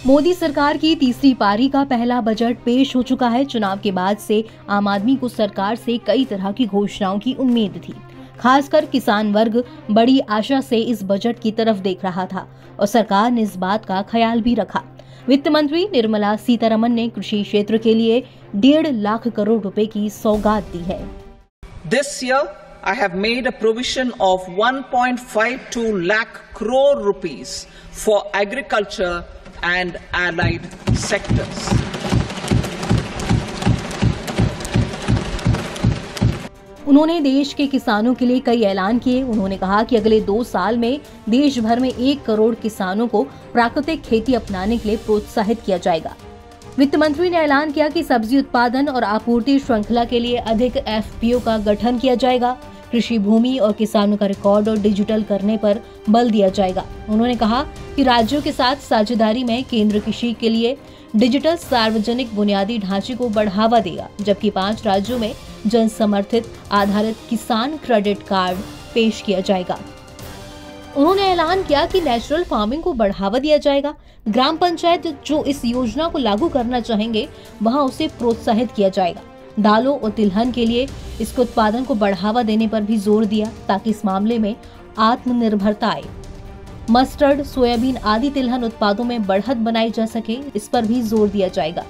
मोदी सरकार की तीसरी पारी का पहला बजट पेश हो चुका है। चुनाव के बाद से आम आदमी को सरकार से कई तरह की घोषणाओं की उम्मीद थी। खासकर किसान वर्ग बड़ी आशा से इस बजट की तरफ देख रहा था और सरकार ने इस बात का ख्याल भी रखा। वित्त मंत्री निर्मला सीतारमण ने कृषि क्षेत्र के लिए 1.5 लाख करोड़ रुपए की सौगात दी है। This year I have made a provision of 1.52 lakh crore rupees for agriculture and allied sectors. उन्होंने देश के किसानों के लिए कई ऐलान किए। उन्होंने कहा कि अगले 2 साल में देश भर में 1 करोड़ किसानों को प्राकृतिक खेती अपनाने के लिए प्रोत्साहित किया जाएगा। वित्त मंत्री ने ऐलान किया कि सब्जी उत्पादन और आपूर्ति श्रृंखला के लिए अधिक एफपीओ का गठन किया जाएगा। कृषि भूमि और किसानों का रिकॉर्ड और डिजिटल करने पर बल दिया जाएगा। उन्होंने कहा कि राज्यों के साथ साझेदारी में केंद्र कृषि के लिए डिजिटल सार्वजनिक बुनियादी ढांचे को बढ़ावा देगा, जबकि 5 राज्यों में जन समर्थित आधारित किसान क्रेडिट कार्ड पेश किया जाएगा। उन्होंने ऐलान किया कि नेचुरल फार्मिंग को बढ़ावा दिया जाएगा। ग्राम पंचायत जो इस योजना को लागू करना चाहेंगे, वहां उसे प्रोत्साहित किया जाएगा। दालों और तिलहन के लिए इसके उत्पादन को बढ़ावा देने पर भी जोर दिया, ताकि इस मामले में आत्मनिर्भरता आए। मस्टर्ड, सोयाबीन आदि तिलहन उत्पादों में बढ़त बनाई जा सके, इस पर भी जोर दिया जाएगा।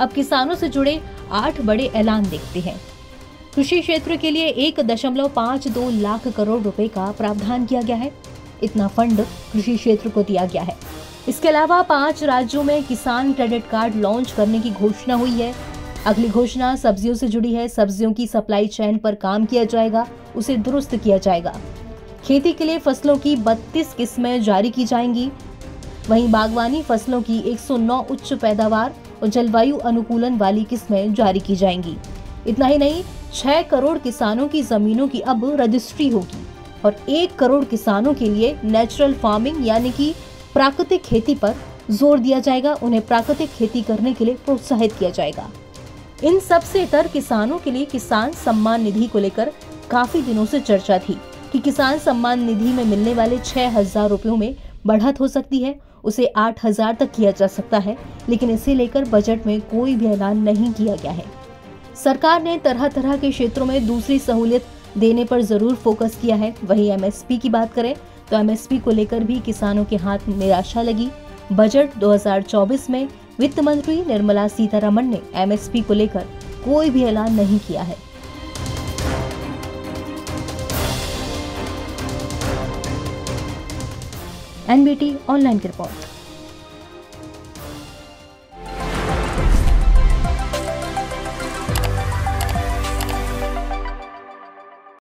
अब किसानों से जुड़े 8 बड़े ऐलान देखते हैं। कृषि क्षेत्र के लिए 1.52 लाख करोड़ रुपए का प्रावधान किया गया है। इतना फंड कृषि क्षेत्र को दिया गया है। इसके अलावा 5 राज्यों में किसान क्रेडिट कार्ड लॉन्च करने की घोषणा हुई है। अगली घोषणा सब्जियों से जुड़ी है। सब्जियों की सप्लाई चेन पर काम किया जाएगा, उसे दुरुस्त किया जाएगा। खेती के लिए फसलों की 32 किस्में जारी की जाएंगी। वहीं बागवानी फसलों की 109 उच्च पैदावार और जलवायु अनुकूलन वाली किस्में जारी की जाएंगी। इतना ही नहीं, 6 करोड़ किसानों की जमीनों की अब रजिस्ट्री होगी और 1 करोड़ किसानों के लिए नेचुरल फार्मिंग यानी कि प्राकृतिक खेती पर जोर दिया जाएगा। उन्हें प्राकृतिक खेती करने के लिए प्रोत्साहित किया जाएगा। इन सब से इतर किसानों के लिए किसान सम्मान निधि को लेकर काफी दिनों से चर्चा थी कि किसान सम्मान निधि में मिलने वाले 6,000 रुपयों में बढ़त हो सकती है, उसे 8,000 तक किया जा सकता है, लेकिन इसे लेकर बजट में कोई भी ऐलान नहीं किया गया है। सरकार ने तरह तरह के क्षेत्रों में दूसरी सहूलियत देने पर जरूर फोकस किया है। वहीं एमएसपी की बात करें तो एमएसपी को लेकर भी किसानों के हाथ निराशा लगी। बजट 2024 में वित्त मंत्री निर्मला सीतारमण ने एमएसपी को लेकर कोई भी ऐलान नहीं किया है। एनबीटी ऑनलाइन की रिपोर्ट।